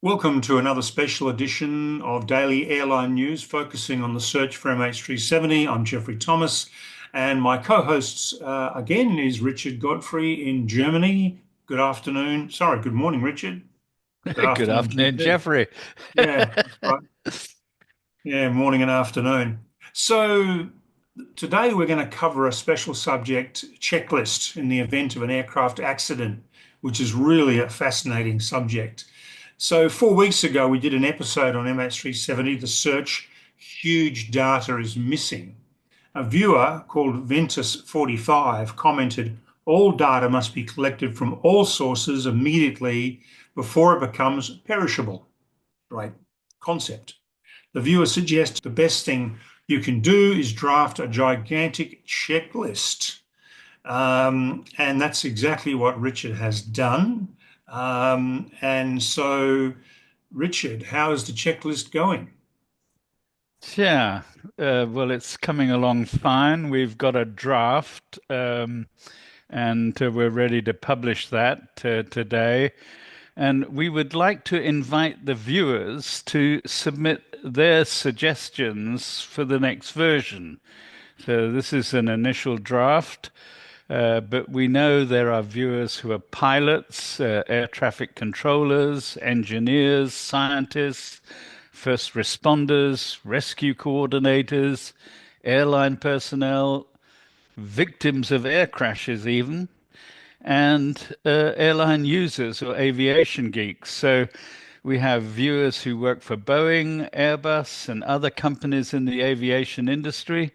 Welcome to another special edition of Daily Airline News focusing on the search for MH370. I'm Jeffrey Thomas, and my co-host again is Richard Godfrey in Germany. Good afternoon. Sorry, good morning, Richard. Good Good afternoon to you afternoon, too. Jeffrey. Yeah, that's right. Yeah, morning and afternoon. So today we're going to cover a special subject checklist in the event of an aircraft accident, which is really a fascinating subject. So 4 weeks ago, we did an episode on MH370, the search. Huge data is missing. A viewer called Ventus45 commented, all data must be collected from all sources immediately before it becomes perishable. Great concept. The viewer suggests the best thing you can do is draft a gigantic checklist. And that's exactly what Richard has done. And so, Richard, how is the checklist going? Yeah, well, it's coming along fine. We've got a draft, and we're ready to publish that today. And we would like to invite the viewers to submit their suggestions for the next version. So this is an initial draft. But we know there are viewers who are pilots, air traffic controllers, engineers, scientists, first responders, rescue coordinators, airline personnel, victims of air crashes, even, and airline users or aviation geeks. So we have viewers who work for Boeing, Airbus, and other companies in the aviation industry.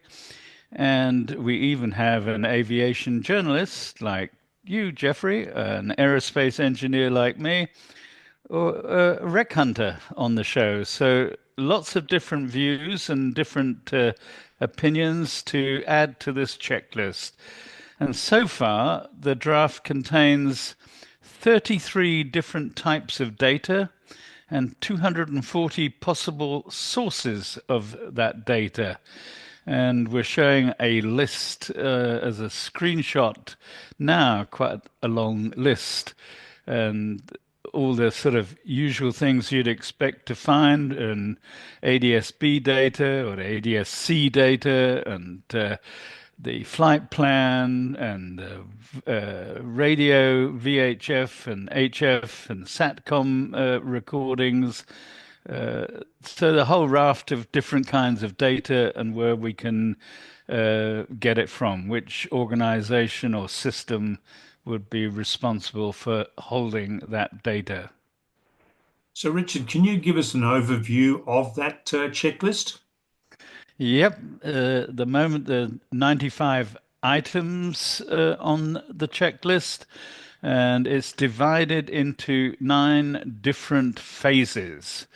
And we even have an aviation journalist like you, Jeffrey, an aerospace engineer like me, or a wreck hunter on the show. So lots of different views and different opinions to add to this checklist. And so far, the draft contains 33 different types of data and 240 possible sources of that data. And we're showing a list as a screenshot now, quite a long list. And all the sort of usual things you'd expect to find in ADS-B data or ADS-C data and the flight plan and radio VHF and HF and SATCOM recordings. So the whole raft of different kinds of data and where we can get it from, which organization or system would be responsible for holding that data. So, Richard, can you give us an overview of that checklist? Yep, the moment there are 95 items on the checklist, and it's divided into 9 different phases.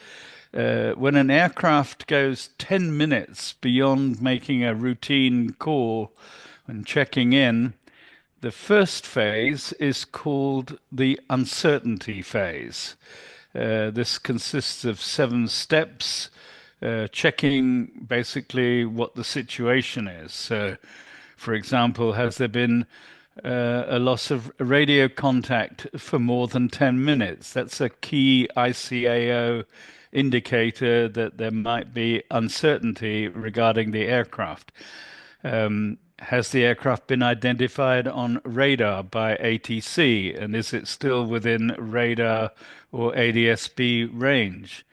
When an aircraft goes 10 minutes beyond making a routine call when checking in, the first phase is called the uncertainty phase. This consists of 7 steps, checking basically what the situation is. So, for example, has there been a loss of radio contact for more than 10 minutes? That's a key ICAO indicator that there might be uncertainty regarding the aircraft. Has the aircraft been identified on radar by ATC, and is it still within radar or ADS-B range?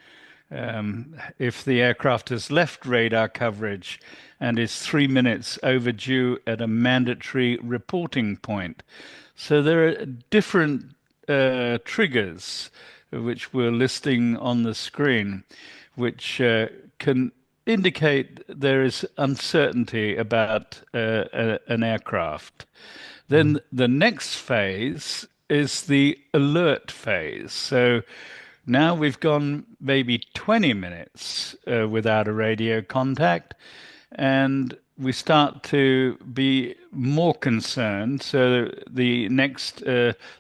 If the aircraft has left radar coverage and is 3 minutes overdue at a mandatory reporting point. So there are different triggers which we're listing on the screen, which can indicate there is uncertainty about an aircraft. Then the next phase is the alert phase. So now we've gone maybe 20 minutes without a radio contact, and we start to be more concerned. So the next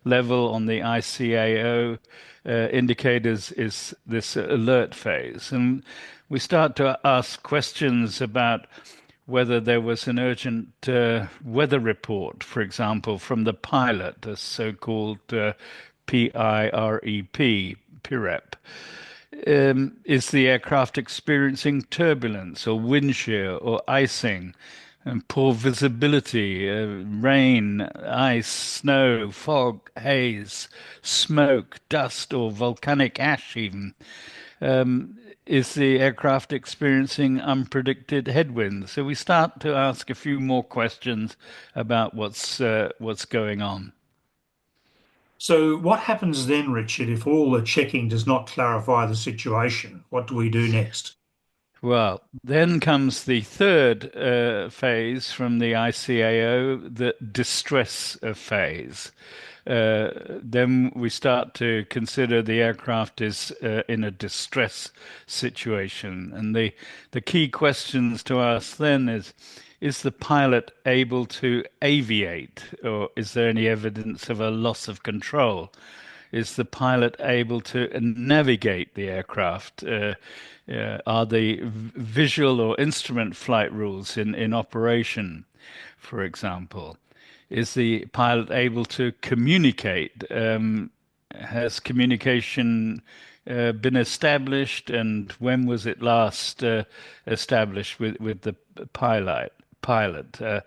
level on the ICAO indicators is this alert phase. And we start to ask questions about whether there was an urgent weather report, for example, from the pilot, a so-called PIREP, PIREP. Is the aircraft experiencing turbulence or wind shear or icing and poor visibility, rain, ice, snow, fog, haze, smoke, dust, or volcanic ash even? Is the aircraft experiencing unpredicted headwinds? So we start to ask a few more questions about what's going on. So what happens then, Richard, if all the checking does not clarify the situation? What do we do next? Well, then comes the third phase from the ICAO, the distress phase. Then we start to consider the aircraft is in a distress situation. And the key questions to ask then is the pilot able to aviate, or is there any evidence of a loss of control? Is the pilot able to navigate the aircraft? Are the visual or instrument flight rules in operation, for example? Is the pilot able to communicate? Has communication been established, and when was it last established with the pilot? A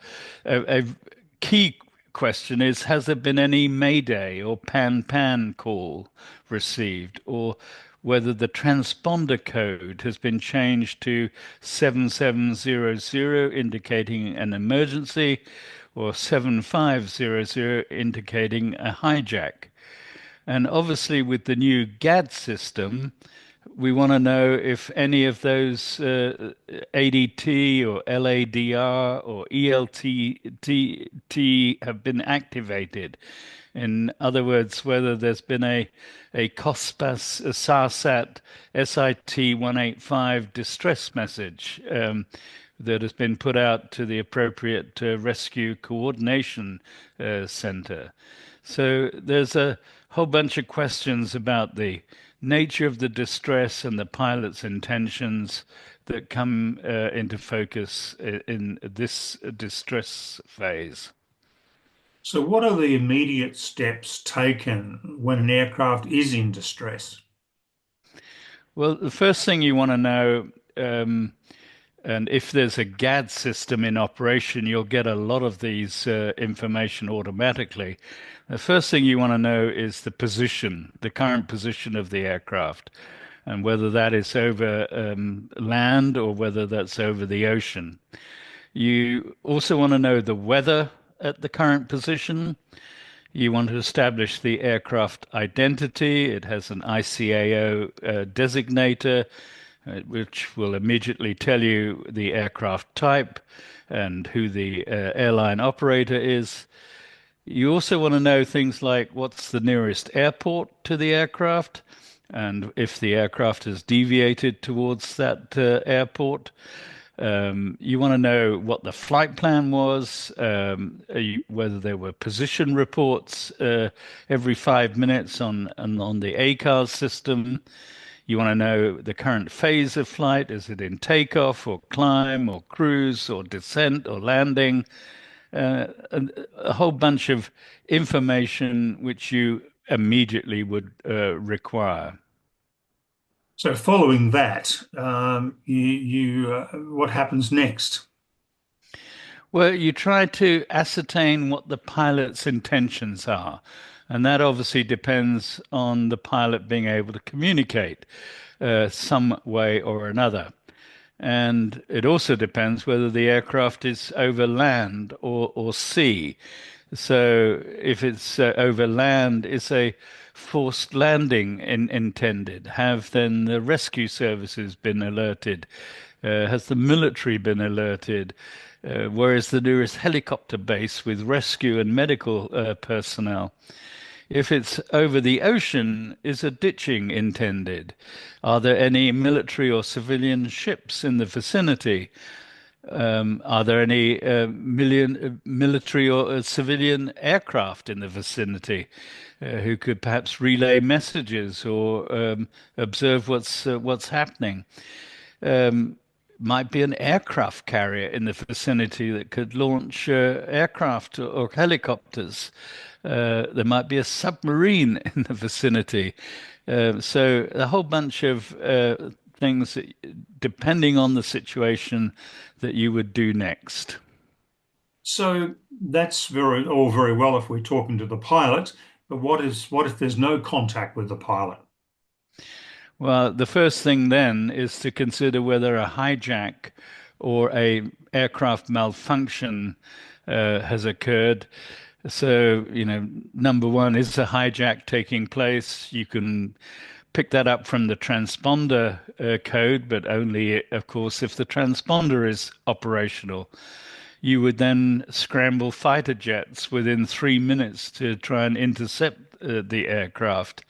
key question is, has there been any Mayday or Pan call received, or whether the transponder code has been changed to 7700 indicating an emergency, or 7500 indicating a hijack. And obviously, with the new GAD system, we want to know if any of those ADT or LADR or ELTT have been activated. In other words, whether there's been a COSPAS SARSAT SIT 185 distress message that has been put out to the appropriate rescue coordination center. So there's a whole bunch of questions about the nature of the distress and the pilot's intentions that come into focus in this distress phase. So what are the immediate steps taken when an aircraft is in distress? Well, the first thing you want to know, and if there's a GAD system in operation, you'll get a lot of these information automatically. The first thing you want to know is the position, the current position of the aircraft, and whether that is over land or whether that's over the ocean. You also want to know the weather at the current position. You want to establish the aircraft identity. It has an ICAO designator, which will immediately tell you the aircraft type and who the airline operator is. You also want to know things like what's the nearest airport to the aircraft, and if the aircraft has deviated towards that airport. You want to know what the flight plan was, whether there were position reports every 5 minutes on the ACARS system. You want to know the current phase of flight. Is it in takeoff or climb or cruise or descent or landing? A whole bunch of information which you immediately would require. So following that, what happens next? Well, you try to ascertain what the pilot's intentions are. And that obviously depends on the pilot being able to communicate some way or another. And it also depends whether the aircraft is over land or sea. So if it's over land, is a forced landing intended? Have then the rescue services been alerted? Has the military been alerted? Where is the nearest helicopter base with rescue and medical personnel? If it's over the ocean, is a ditching intended? Are there any military or civilian ships in the vicinity? Are there any military or civilian aircraft in the vicinity who could perhaps relay messages or observe what's happening? might be an aircraft carrier in the vicinity that could launch aircraft or helicopters. There might be a submarine in the vicinity. So a whole bunch of things that, depending on the situation, that you would do next. So that's all very well if we're talking to the pilot, but what if there's no contact with the pilot? Well, the first thing then is to consider whether a hijack or a aircraft malfunction has occurred. So, number one, is a hijack taking place? You can pick that up from the transponder code, but only, of course, if the transponder is operational. You would then scramble fighter jets within 3 minutes to try and intercept the aircraft,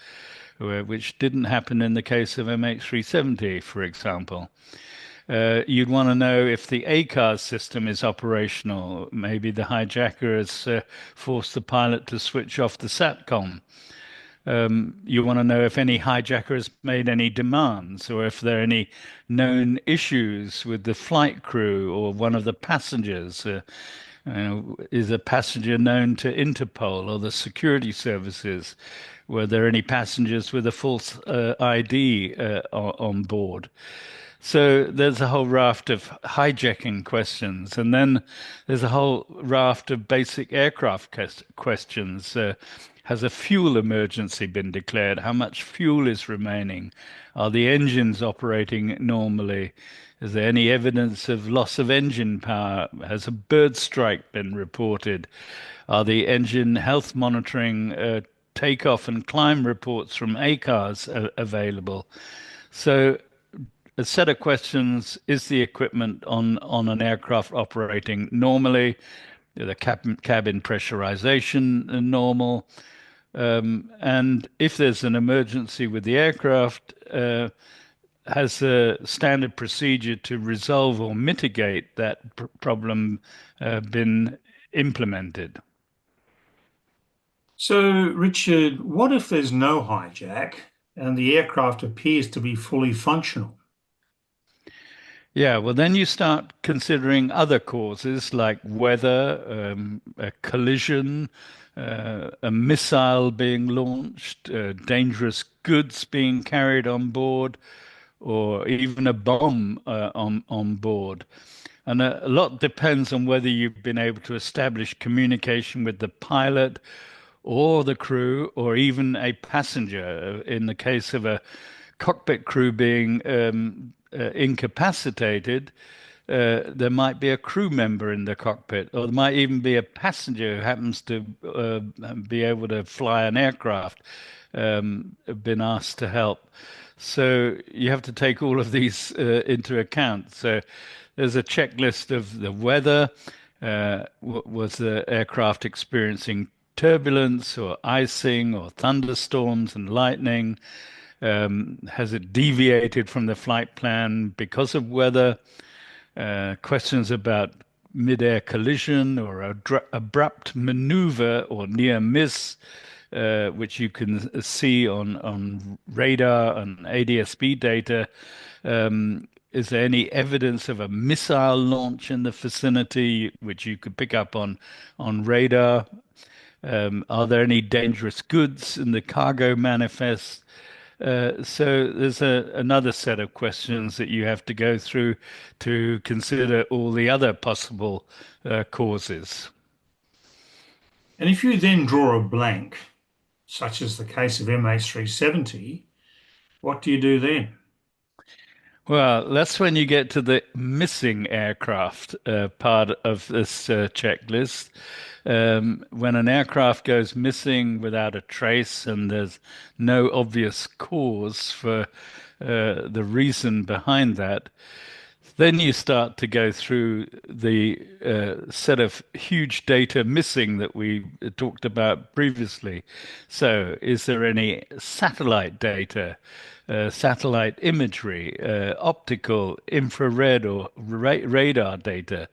which didn't happen in the case of MH370, for example. You'd want to know if the ACAO system is operational. Maybe the hijacker has forced the pilot to switch off the SATCOM. You want to know if any hijacker has made any demands or if there are any known issues with the flight crew or one of the passengers. Is a passenger known to Interpol or the security services? Were there any passengers with a false ID on board? So there's a whole raft of hijacking questions, and then there's a whole raft of basic aircraft questions. Has a fuel emergency been declared? How much fuel is remaining? Are the engines operating normally? Is there any evidence of loss of engine power? Has a bird strike been reported? Are the engine health monitoring takeoff and climb reports from ACARS available? So a set of questions: is the equipment on an aircraft operating normally? The cabin pressurization normal? And if there's an emergency with the aircraft, has a standard procedure to resolve or mitigate that problem been implemented? So, Richard, what if there's no hijack and the aircraft appears to be fully functional? Yeah, well, then you start considering other causes like weather, a collision, a missile being launched, dangerous goods being carried on board, or even a bomb on board. And a lot depends on whether you've been able to establish communication with the pilot or the crew or even a passenger. In the case of a cockpit crew being incapacitated, there might be a crew member in the cockpit, or there might even be a passenger who happens to be able to fly an aircraft, been asked to help. So you have to take all of these into account. So there's a checklist of the weather. Was the aircraft experiencing turbulence or icing or thunderstorms and lightning? Has it deviated from the flight plan because of weather? Questions about mid-air collision or abrupt maneuver or near miss, which you can see on radar and ADS-B data. Is there any evidence of a missile launch in the vicinity, which you could pick up on radar? Are there any dangerous goods in the cargo manifest? So there's another set of questions that you have to go through to consider all the other possible causes. And if you then draw a blank, such as the case of MH370, what do you do then? Well, that's when you get to the missing aircraft part of this checklist. When an aircraft goes missing without a trace and there's no obvious cause for the reason behind that, then you start to go through the set of huge data missing that we talked about previously. So, is there any satellite data, satellite imagery, optical, infrared, or radar data?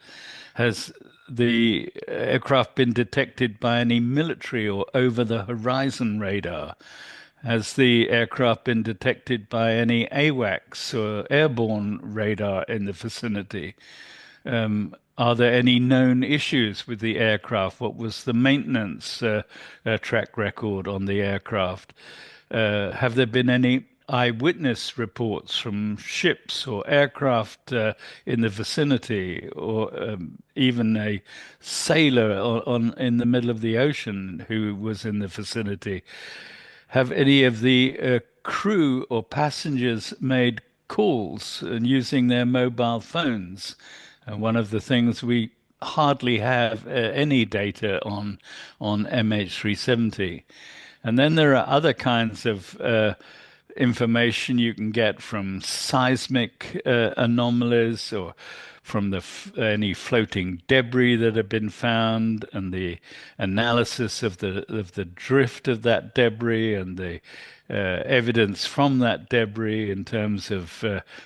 Has the aircraft been detected by any military or over the horizon radar? Has the aircraft been detected by any AWACS or airborne radar in the vicinity? Are there any known issues with the aircraft? What was the maintenance track record on the aircraft? Have there been any eyewitness reports from ships or aircraft in the vicinity, or even a sailor in the middle of the ocean who was in the vicinity? Have any of the crew or passengers made calls and using their mobile phones? One of the things we hardly have any data on MH370. And then there are other kinds of information you can get from seismic anomalies or from any floating debris that have been found, and the analysis of the drift of that debris and the evidence from that debris in terms of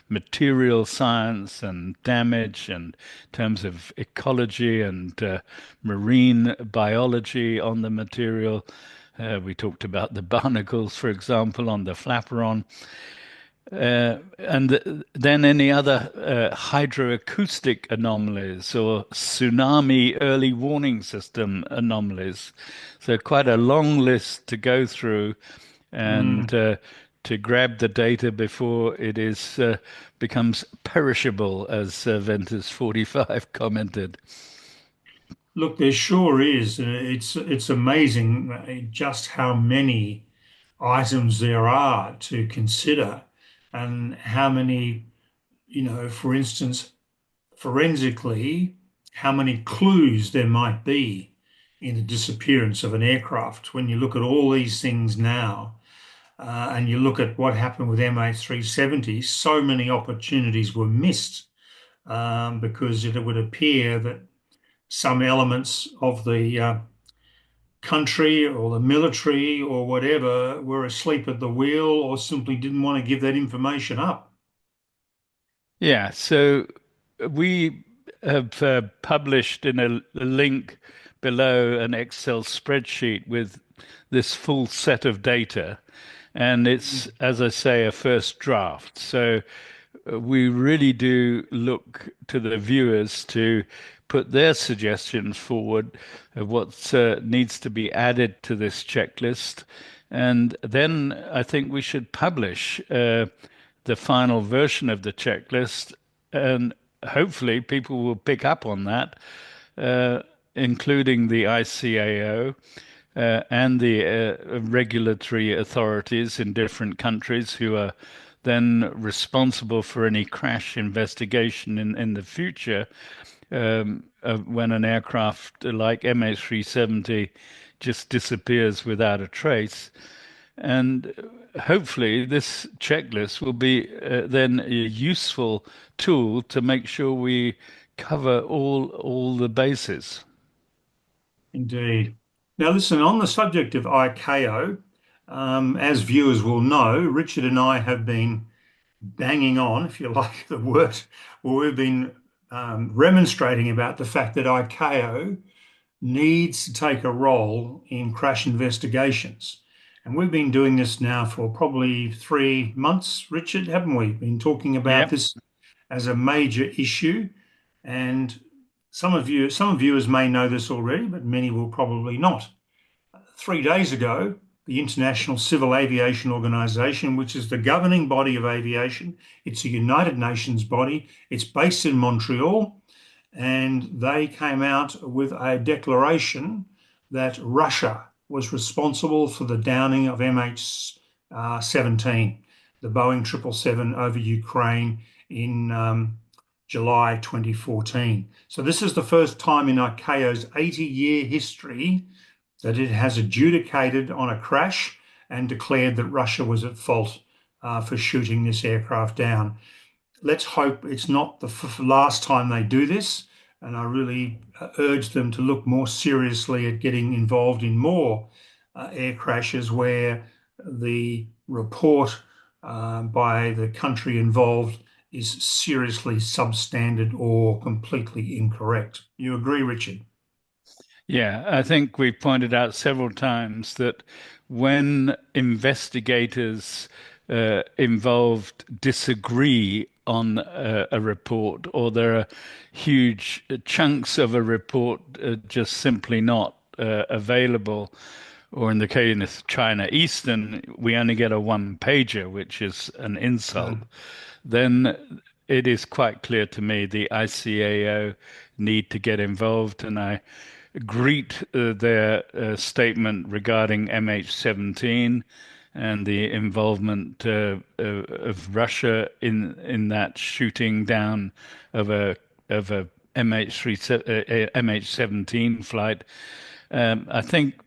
material science and damage, and in terms of ecology and marine biology on the material. We talked about the barnacles, for example, on the flaperon. And then any other hydroacoustic anomalies or tsunami early warning system anomalies. So quite a long list to go through and to grab the data before it is becomes perishable, as Ventus 45 commented. Look, there sure is. It's amazing just how many items there are to consider, and how many, for instance, forensically, how many clues there might be in the disappearance of an aircraft. When you look at all these things now, and you look at what happened with MH370, so many opportunities were missed, because it would appear that some elements of the country or the military or whatever were asleep at the wheel, or simply didn't want to give that information up. Yeah, so we have published in a link below an Excel spreadsheet with this full set of data. And it's, as I say, a first draft. So we really do look to the viewers to put their suggestions forward of what needs to be added to this checklist. And then I think we should publish the final version of the checklist, and hopefully people will pick up on that, including the ICAO and the regulatory authorities in different countries who are then responsible for any crash investigation in the future, when an aircraft like MH370 just disappears without a trace. And hopefully, this checklist will be then a useful tool to make sure we cover all the bases. Indeed. Now, listen, on the subject of ICAO, as viewers will know, Richard and I have been banging on, if you like the word, or we've been remonstrating about the fact that ICAO needs to take a role in crash investigations. And we've been doing this now for probably 3 months, Richard, haven't we? Been talking about Yep. this as a major issue. And some viewers may know this already, but many will probably not. 3 days ago, the International Civil Aviation Organization, which is the governing body of aviation, it's a United Nations body, it's based in Montreal, and they came out with a declaration that Russia was responsible for the downing of MH17, the Boeing 777 over Ukraine in July 2014. So this is the first time in ICAO's 80-year history that it has adjudicated on a crash and declared that Russia was at fault for shooting this aircraft down. Let's hope it's not the last time they do this. And I really urge them to look more seriously at getting involved in more air crashes where the report by the country involved is seriously substandard or completely incorrect. You agree, Richard? Yeah, I think we pointed out several times that when investigators involved disagree on a report, or there are huge chunks of a report just simply not available, or in the case of China Eastern, we only get a one pager, which is an insult, then it is quite clear to me the ICAO need to get involved. And I greet their statement regarding MH17 and the involvement of Russia in that shooting down of a MH17 flight. I think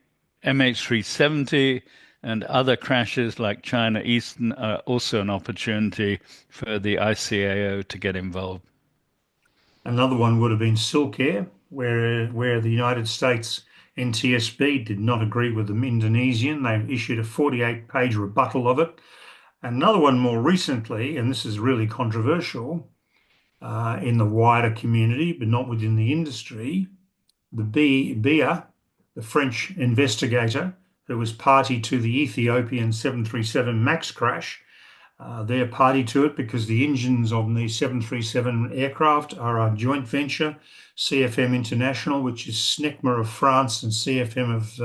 MH370 and other crashes like China Eastern are also an opportunity for the ICAO to get involved. Another one would have been Silk Air, where the United States NTSB did not agree with the Indonesian. They issued a 48-page rebuttal of it. Another one more recently, and this is really controversial in the wider community, but not within the industry, the BIA, the French investigator who was party to the Ethiopian 737 MAX crash. They're party to it because the engines on the 737 aircraft are a joint venture, CFM International, which is SNECMA of France, and CFM of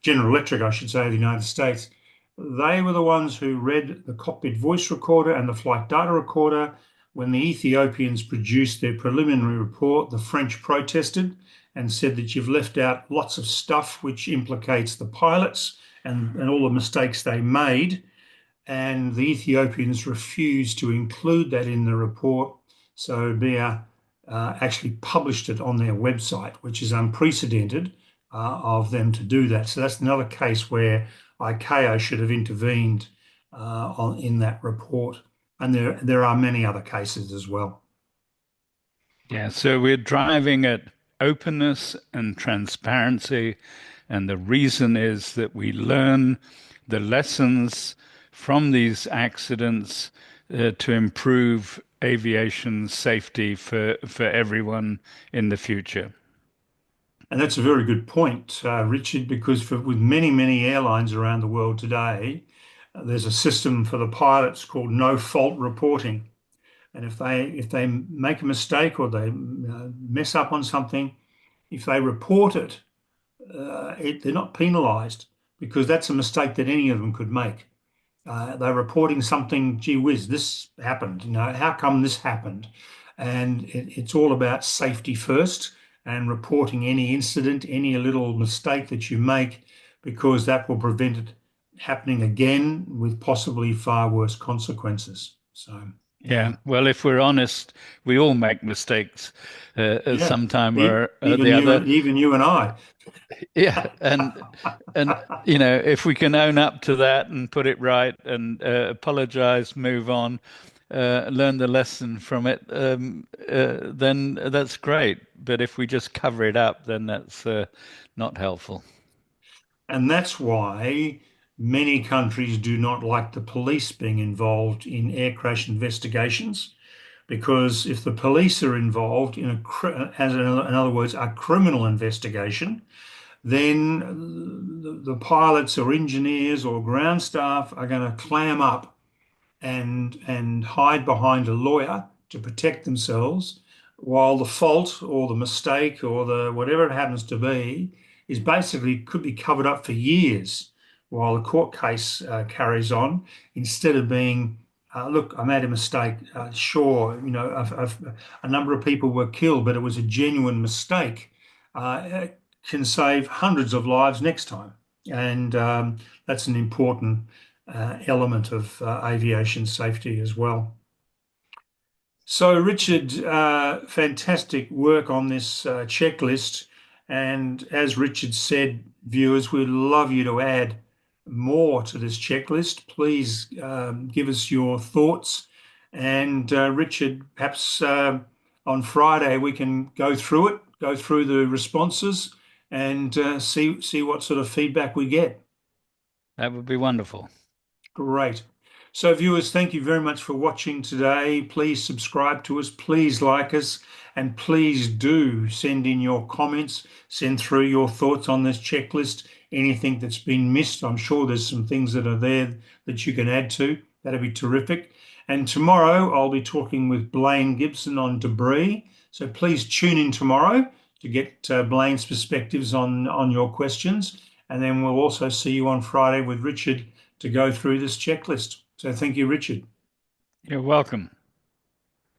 General Electric, I should say, of the United States. They were the ones who read the cockpit voice recorder and the flight data recorder. When the Ethiopians produced their preliminary report, the French protested and said that you've left out lots of stuff which implicates the pilots and all the mistakes they made. And the Ethiopians refused to include that in the report. So BIA actually published it on their website, which is unprecedented of them to do that. So that's another case where ICAO should have intervened in that report. And there are many other cases as well. Yeah, so we're driving at openness and transparency. And the reason is that we learn the lessons from these accidents to improve aviation safety for everyone in the future. And that's a very good point, Richard, because with many, many airlines around the world today, there's a system for the pilots called no fault reporting. And if they make a mistake or they mess up on something, if they report it, they're not penalised because that's a mistake that any of them could make. They're reporting something, gee whiz, this happened. How come this happened? And it's all about safety first and reporting any incident, any little mistake that you make, because that will prevent it happening again with possibly far worse consequences. So, Yeah, well, if we're honest, we all make mistakes at yeah, some time or even the other. even you and I. Yeah, and if we can own up to that and put it right and apologize, move on, learn the lesson from it, then that's great. But if we just cover it up, then that's not helpful. And that's why many countries do not like the police being involved in air crash investigations, because if the police are involved in in other words, a criminal investigation, then the pilots or engineers or ground staff are going to clam up and hide behind a lawyer to protect themselves, while the fault or the mistake or the whatever it happens to be is basically could be covered up for years while the court case carries on, instead of being look, I made a mistake. Sure, a number of people were killed, but it was a genuine mistake. It can save hundreds of lives next time, and that's an important element of aviation safety as well. So, Richard, fantastic work on this checklist. And as Richard said, viewers, we'd love you to add more to this checklist. Please give us your thoughts. And Richard, perhaps on Friday we can go through it, go through the responses, and see what sort of feedback we get. That would be wonderful. Great. So, viewers, thank you very much for watching today. Please subscribe to us, please like us, and please do send in your comments, send through your thoughts on this checklist. anything that's been missed. I'm sure there's some things that are there that you can add to. That'd be terrific. And tomorrow I'll be talking with Blaine Gibson on debris. So please tune in tomorrow to get Blaine's perspectives on your questions. And then we'll also see you on Friday with Richard to go through this checklist. So thank you, Richard. You're welcome.